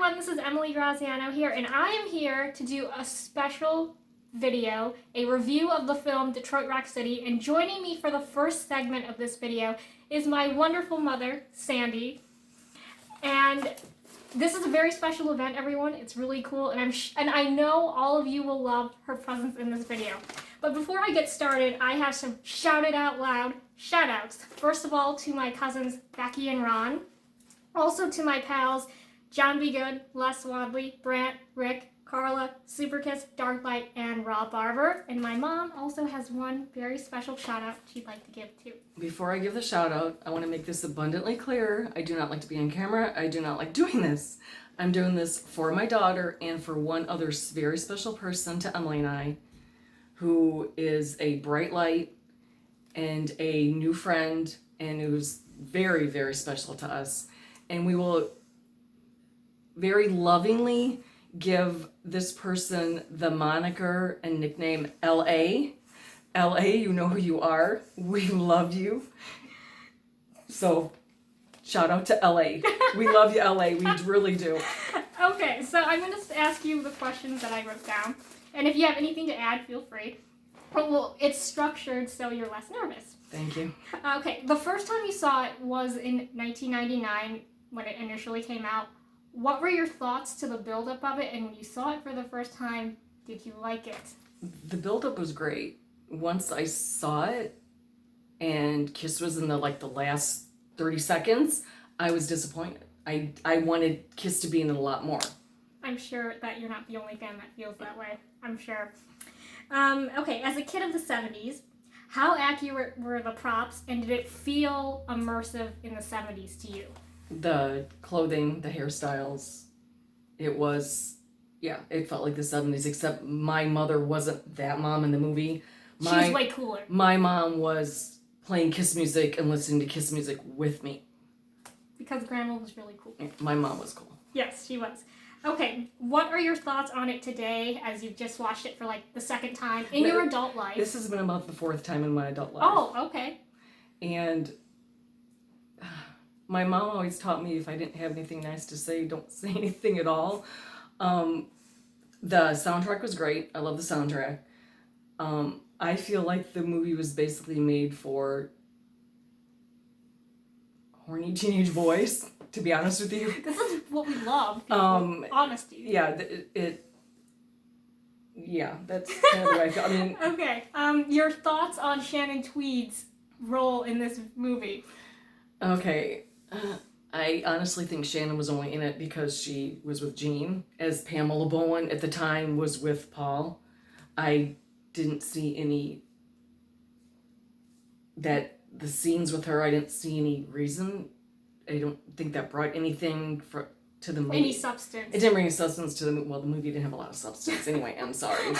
everyone, this is Emily Graziano here, and I am here to do a special video, a review of the film Detroit Rock City, and joining me for the first segment of this video is my wonderful mother, Sandy. And this is a very special event, everyone. It's really cool, and I know all of you will love her presence in this video. But before I get started, I have some shout it out loud shout outs. First of all, to my cousins Becky and Ron. Also to my pals John B. Good, Les Wadley, Brant, Rick, Carla, Superkiss, Darklight, and Rob Barber. And my mom also has one very special shout out she'd like to give too. Before I give the shout out, I want to make this abundantly clear. I do not like to be on camera. I do not like doing this. I'm doing this for my daughter and for one other very special person to Emily and I, who is a bright light and a new friend and who's very, very special to us. And we will very lovingly give this person the moniker and nickname LA. LA, you know who you are. We love you. So, shout out to LA. We love you, LA. We really do. Okay, so I'm going to ask you the questions that I wrote down. And if you have anything to add, feel free. Well, it's structured so you're less nervous. Thank you. Okay, the first time you saw it was in 1999 when it initially came out. What were your thoughts to the buildup of it, and when you saw it for the first time, did you like it? The buildup was great. Once I saw it, and Kiss was in the last 30 seconds, I was disappointed. I wanted Kiss to be in it a lot more. I'm sure that you're not the only fan that feels that way. I'm sure. Okay, as a kid of the 70s, how accurate were the props, and did it feel immersive in the 70s to you? The clothing, the hairstyles, it felt like the 70s, except my mother wasn't that mom in the movie. She was way cooler. My mom was playing Kiss music and listening to Kiss music with me. Because Grandma was really cool. My mom was cool. Yes, she was. Okay, what are your thoughts on it today as you've just watched it for the second time in your adult life? This has been about the fourth time in my adult life. Oh, okay. And my mom always taught me if I didn't have anything nice to say, don't say anything at all. The soundtrack was great. I love the soundtrack. I feel like the movie was basically made for horny teenage boys, to be honest with you. This is what we love, people. Honesty. Yeah, that's kind of the way I feel. I mean... Okay, your thoughts on Shannon Tweed's role in this movie? Okay, I honestly think Shannon was only in it because she was with Gene, as Pamela Bowen at the time was with Paul. I didn't see the scenes with her, I didn't see any reason. I don't think that brought anything to the movie. Any substance. It didn't bring any substance to the movie. Well, the movie didn't have a lot of substance anyway, I'm sorry.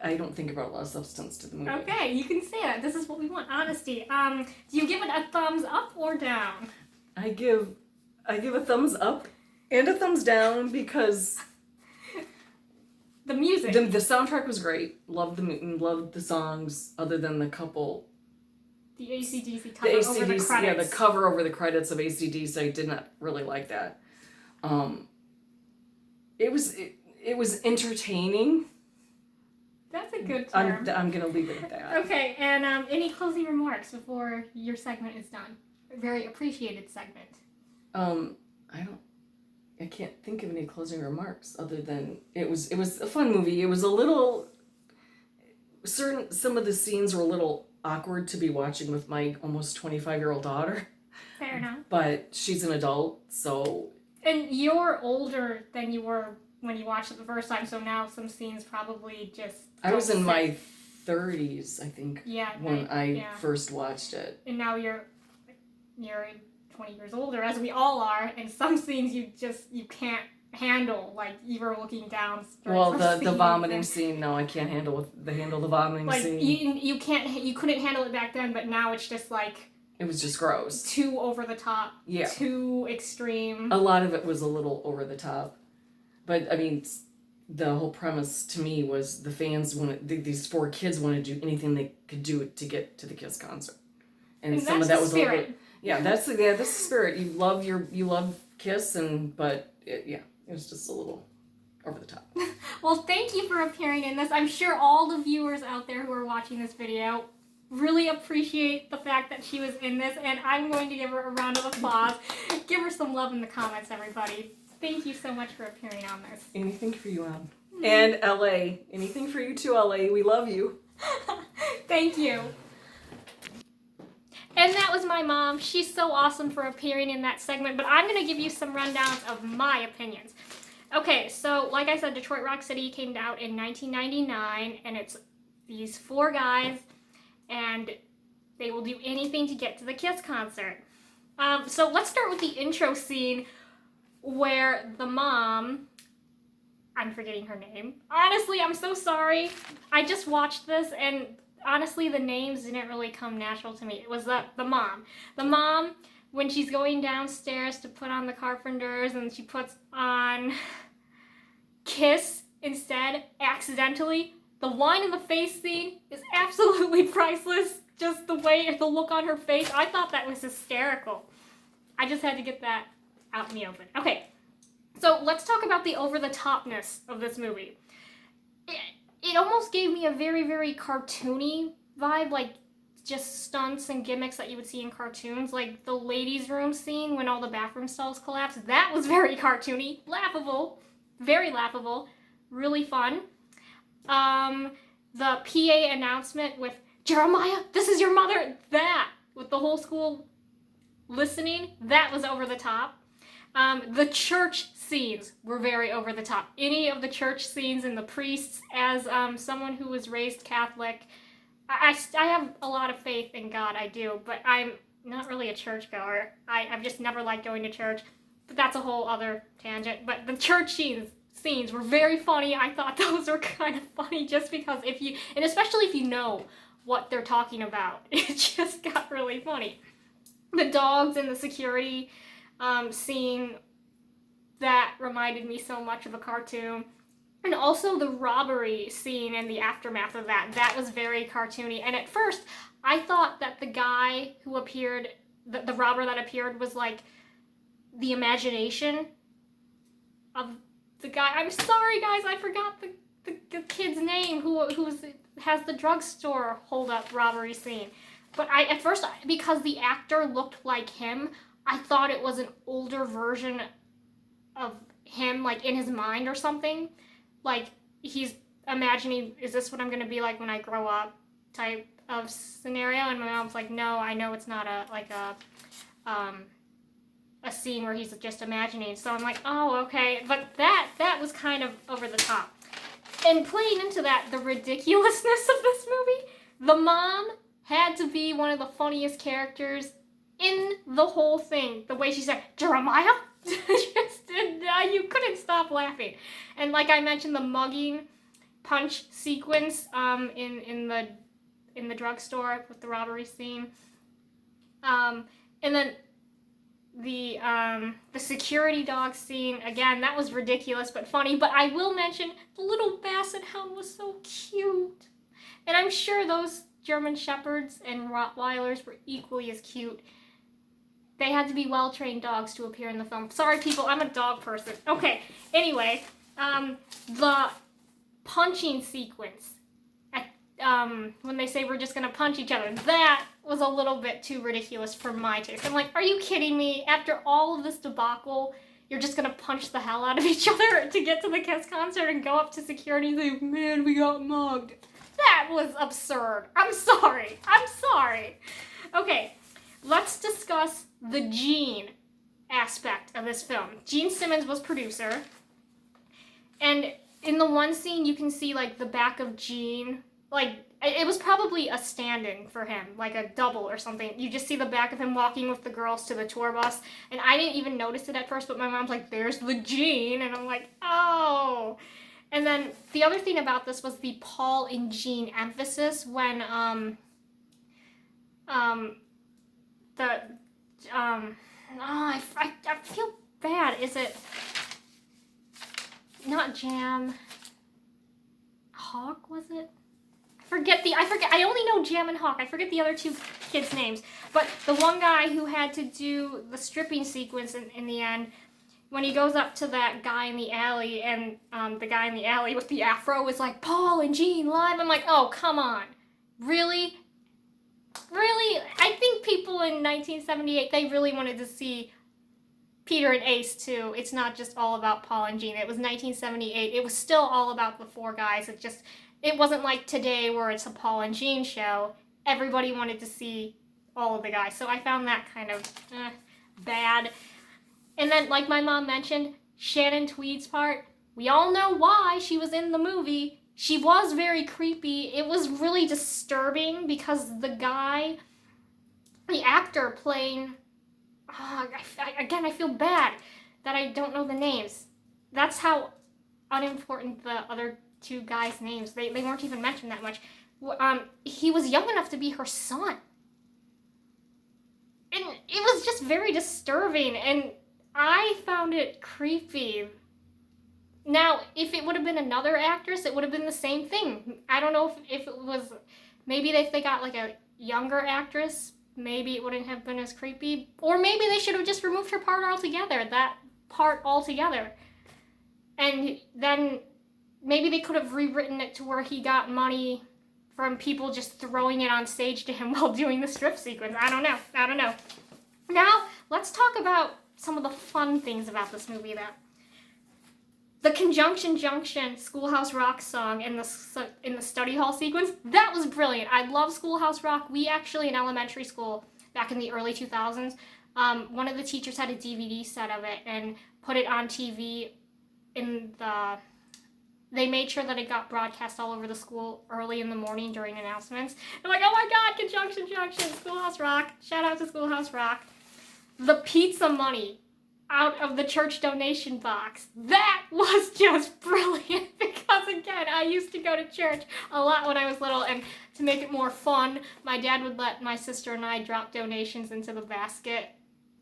I don't think it brought a lot of substance to the movie. Okay, you can say that. This is what we want, honesty. Do you give it a thumbs up or down? I give a thumbs up and a thumbs down because the music. The soundtrack was great. Loved the songs, other than the couple. The AC/DC cover over the credits. Yeah, the cover over the credits of AC/DC. I did not really like that. It was entertaining. That's a good term. I'm gonna leave it at that. Okay, and any closing remarks before your segment is done? A very appreciated segment. I can't think of any closing remarks other than it was a fun movie. It was a little some of the scenes were a little awkward to be watching with my almost 25-year-old daughter. Fair enough. But she's an adult, so. And you're older than you were when you watched it the first time, so now some scenes probably just. I was in my 30s, I think. Yeah. When I first watched it. And now you're 20 years older, as we all are, and some scenes you can't handle, like you were looking down. Well, the vomiting scene, no, I can't handle the vomiting scene. You couldn't handle it back then, but now it's just it was just gross. Too over the top. Yeah. Too extreme. A lot of it was a little over the top, but I mean, the whole premise to me was the fans these four kids wanted to do anything they could do to get to the Kiss concert, and some of that was a little bit. Yeah, that's the spirit. You love kiss, but it was just a little over the top. Well, thank you for appearing in this. I'm sure all the viewers out there who are watching this video really appreciate the fact that she was in this, and I'm going to give her a round of applause. Give her some love in the comments, everybody. Thank you so much for appearing on this. Anything for you, Em. And LA. Anything for you too, LA. We love you. Thank you. And that was my mom. She's so awesome for appearing in that segment, but I'm going to give you some rundowns of my opinions. Okay, so like I said, Detroit Rock City came out in 1999, and it's these 4 guys, and they will do anything to get to the Kiss concert. So let's start with the intro scene where the mom, I'm forgetting her name. Honestly, I'm so sorry. I just watched this, and honestly, the names didn't really come natural to me. It was the mom. The mom, when she's going downstairs to put on the Carpenters, and she puts on Kiss instead, accidentally. The line in the face scene is absolutely priceless. Just the look on her face. I thought that was hysterical. I just had to get that out in the open. Okay, so let's talk about the over-the-topness of this movie. It almost gave me a very, very cartoony vibe, like just stunts and gimmicks that you would see in cartoons, like the ladies' room scene when all the bathroom stalls collapsed. That was very cartoony, laughable, very laughable, really fun. The PA announcement with Jeremiah, this is your mother, that, with the whole school listening, that was over the top. The church scenes were very over the top. Any of the church scenes and the priests, as someone who was raised Catholic, I have a lot of faith in God, I do, but I'm not really a churchgoer. I've just never liked going to church, but that's a whole other tangent. But the church scenes were very funny. I thought those were kind of funny just because and especially if you know what they're talking about, it just got really funny. The dogs and the security scene, that reminded me so much of a cartoon. And also the robbery scene and the aftermath of that was very cartoony. And at first, I thought that the guy who appeared, the robber that appeared, was like the imagination of the guy. I'm sorry, guys, I forgot the kid's name who has the drugstore hold-up robbery scene. But at first, because the actor looked like him, I thought it was an older version of him, like in his mind or something. Like he's imagining, is this what I'm gonna be like when I grow up, type of scenario. And my mom's like, no, I know it's not a scene where he's just imagining. So I'm like, oh, okay. But that was kind of over the top. And playing into that, the ridiculousness of this movie, the mom had to be one of the funniest characters in the whole thing. The way she said, Jeremiah? You couldn't stop laughing. And like I mentioned, the mugging punch sequence in the drugstore with the robbery scene. And then the security dog scene, again, that was ridiculous but funny. But I will mention the little basset hound was so cute. And I'm sure those German Shepherds and Rottweilers were equally as cute. They had to be well-trained dogs to appear in the film. Sorry, people, I'm a dog person. Okay, anyway, the punching sequence, when they say we're just going to punch each other, that was a little bit too ridiculous for my taste. I'm like, are you kidding me? After all of this debacle, you're just going to punch the hell out of each other to get to the Kiss concert and go up to security and say, man, we got mugged. That was absurd. I'm sorry. Okay, let's discuss the Gene aspect of this film. Gene Simmons was producer, and in the one scene you can see like the back of Gene, like it was probably a stand-in for him, like a double or something. You just see the back of him walking with the girls to the tour bus, and I didn't even notice it at first, but my mom's like, there's the Gene, and I'm like, oh. And then the other thing about this was the Paul and Gene emphasis when I feel bad. Is it not Jam Hawk, was it? I forget. I only know Jam and Hawk. I forget the other two kids' names. But the one guy who had to do the stripping sequence in the end, when he goes up to that guy in the alley, and the guy in the alley with the afro is like, Paul and Jean live. I'm like, oh, come on. Really? Really? I think people in 1978, they really wanted to see Peter and Ace too. It's not just all about Paul and Jean. It was 1978. It was still all about the four guys. It wasn't like today where it's a Paul and Jean show. Everybody wanted to see all of the guys. So I found that kind of bad. And then, like my mom mentioned, Shannon Tweed's part, we all know why she was in the movie. She was very creepy. It was really disturbing because the guy, the actor playing, I feel bad that I don't know the names. That's how unimportant the other two guys' names, they weren't even mentioned that much. He was young enough to be her son. And it was just very disturbing, and I found it creepy. Now, if it would have been another actress, it would have been the same thing. I don't know if it was, maybe if they got like a younger actress, maybe it wouldn't have been as creepy. Or maybe they should have just removed her part altogether, that part altogether. And then maybe they could have rewritten it to where he got money from people just throwing it on stage to him while doing the strip sequence. I don't know. Now, let's talk about some of the fun things about this movie, though. The Conjunction Junction Schoolhouse Rock song in the study hall sequence, that was brilliant. I love Schoolhouse Rock. We actually, in elementary school, back in the early 2000s, one of the teachers had a DVD set of it and put it on TV they made sure that it got broadcast all over the school early in the morning during announcements. I'm like, oh my God, Conjunction Junction, Schoolhouse Rock. Shout out to Schoolhouse Rock. The pizza money out of the church donation box. That was just brilliant because, again, I used to go to church a lot when I was little, and to make it more fun, my dad would let my sister and I drop donations into the basket.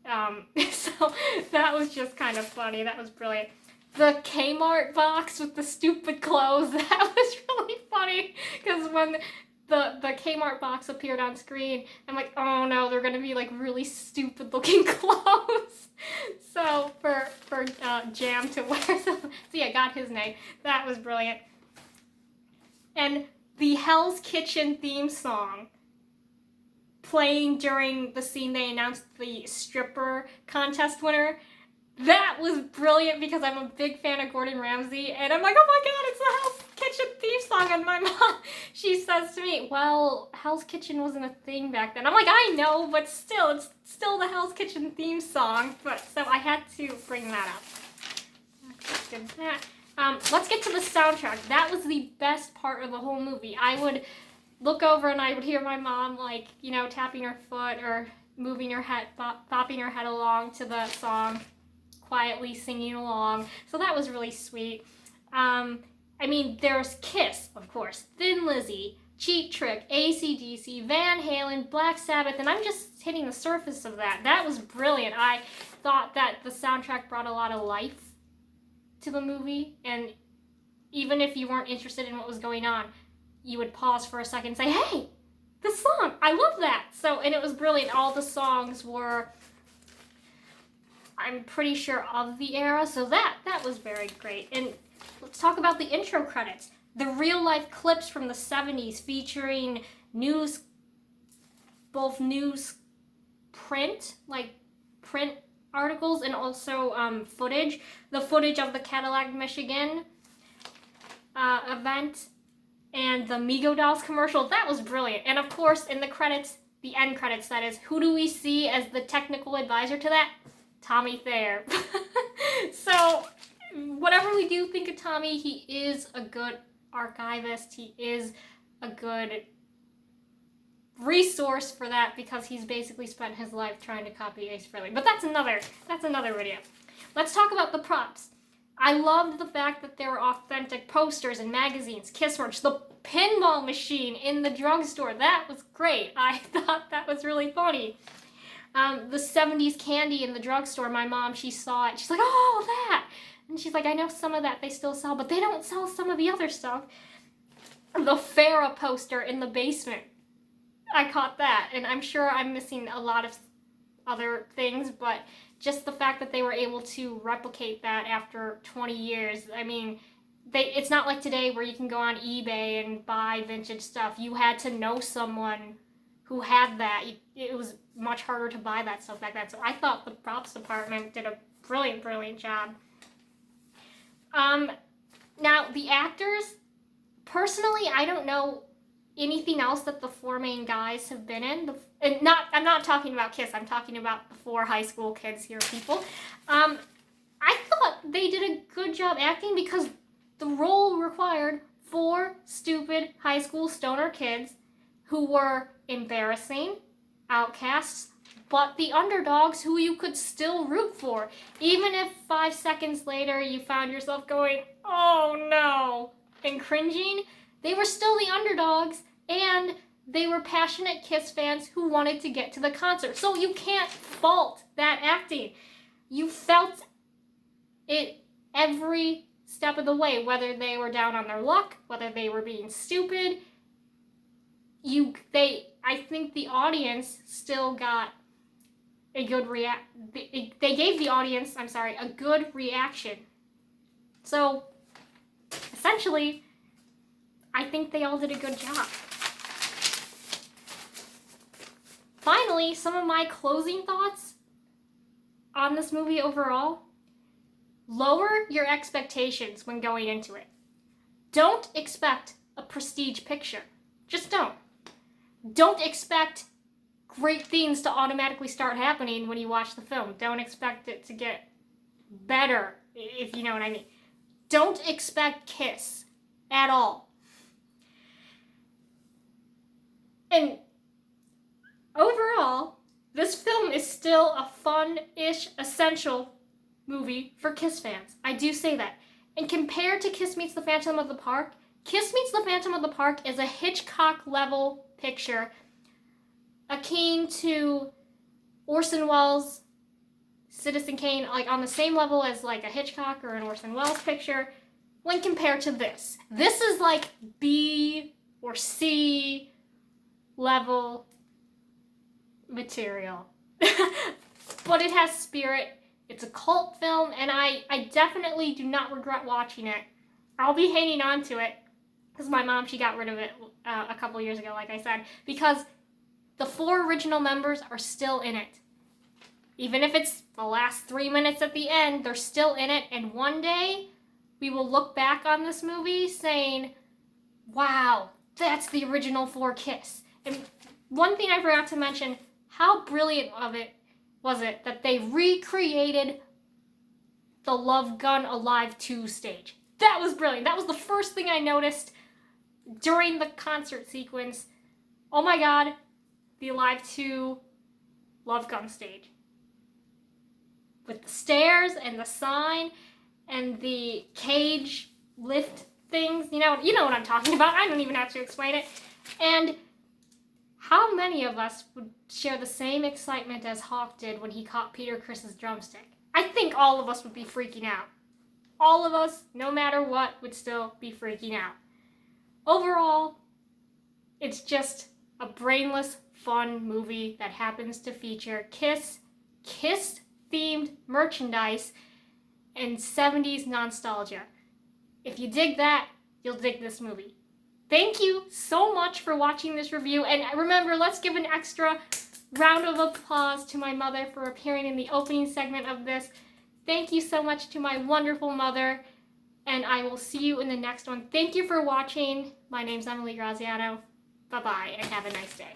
So that was just kind of funny. That was brilliant. The Kmart box with the stupid clothes, that was really funny because when the Kmart box appeared on screen, I'm like, oh no, they're gonna be like really stupid looking clothes. So for Jam to wear them, so yeah, got his name. That was brilliant. And the Hell's Kitchen theme song playing during the scene they announced the stripper contest winner. That was brilliant because I'm a big fan of Gordon Ramsay, and I'm like, oh my God, it's the Hell's Kitchen theme song. And my mom, she says to me, well, Hell's Kitchen wasn't a thing back then. I'm like, I know, but still, it's still the Hell's Kitchen theme song. But so I had to bring that up. Let's get to the soundtrack. That was the best part of the whole movie. I would look over and I would hear my mom, like, tapping her foot or moving her head, bopping her head along to the song, quietly singing along. So that was really sweet. There's Kiss, of course, Thin Lizzy, Cheap Trick, AC/DC, Van Halen, Black Sabbath, and I'm just hitting the surface of that. That was brilliant. I thought that the soundtrack brought a lot of life to the movie, and even if you weren't interested in what was going on, you would pause for a second and say, hey, this song, I love that. And it was brilliant. All the songs were, I'm pretty sure, of the era, so that was very great. And let's talk about the intro credits. The real-life clips from the 70s featuring both news print articles and also footage. The footage of the Cadillac, Michigan event and the Mego Dolls commercial, that was brilliant. And of course, in the credits, the end credits, that is, who do we see as the technical advisor to that? Tommy Thayer. So, whatever we do think of Tommy, he is a good archivist. He is a good resource for that because he's basically spent his life trying to copy Ace Frehley. But that's another video. Let's talk about the props. I loved the fact that there were authentic posters and magazines, Kiss merch, the pinball machine in the drugstore. That was great. I thought that was really funny. The 70s candy in the drugstore, my mom, she saw it. She's like, oh, that! And she's like, I know some of that they still sell, but they don't sell some of the other stuff. The Farrah poster in the basement. I caught that, and I'm sure I'm missing a lot of other things, but just the fact that they were able to replicate that after 20 years. I mean, it's not like today where you can go on eBay and buy vintage stuff. You had to know someone who had that. It was much harder to buy that stuff back then. So I thought the props department did a brilliant job. Now, the actors, personally, I don't know anything else that the four main guys have been in. I'm not talking about Kiss. I'm talking about the four high school kids here, people. I thought they did a good job acting because the role required four stupid high school stoner kids who were embarrassing, outcasts, but the underdogs who you could still root for. Even if 5 seconds later you found yourself going, oh no, and cringing, they were still the underdogs, and they were passionate Kiss fans who wanted to get to the concert. So you can't fault that acting. You felt it every step of the way, whether they were down on their luck, whether they were being stupid. I think the audience still got a good they gave the audience, a good reaction. So, essentially, I think they all did a good job. Finally, some of my closing thoughts on this movie overall. Lower your expectations when going into it. Don't expect a prestige picture. Just don't. Don't expect great things to automatically start happening when you watch the film. Don't expect it to get better, if you know what I mean. Don't expect Kiss at all. And overall, this film is still a fun-ish, essential movie for Kiss fans. I do say that. And compared to Kiss Meets the Phantom of the Park, Kiss Meets the Phantom of the Park is a Hitchcock-level picture, akin to Orson Welles' Citizen Kane, like on the same level as like a Hitchcock or an Orson Welles picture, when compared to this. This is like B or C level material. But it has spirit. It's a cult film, and I definitely do not regret watching it. I'll be hanging on to it, because my mom, she got rid of it a couple years ago, like I said, because the four original members are still in it. Even if it's the last 3 minutes at the end, they're still in it, and one day we will look back on this movie saying, wow, that's the original four Kiss. And one thing I forgot to mention, how brilliant was it that they recreated the Love Gun Alive 2 stage. That was brilliant. That was the first thing I noticed during the concert sequence. Oh my god, the Alive 2 Love Gun stage. With the stairs and the sign and the cage lift things. You know what I'm talking about. I don't even have to explain it. And how many of us would share the same excitement as Hawk did when he caught Peter Criss's drumstick? I think all of us would be freaking out. All of us, no matter what, would still be freaking out. Overall, it's just a brainless, fun movie that happens to feature Kiss-themed merchandise and 70s nostalgia. If you dig that, you'll dig this movie. Thank you so much for watching this review, and remember, let's give an extra round of applause to my mother for appearing in the opening segment of this. Thank you so much to my wonderful mother, and I will see you in the next one. Thank you for watching. My name's Emily Graziano. Bye-bye, and have a nice day.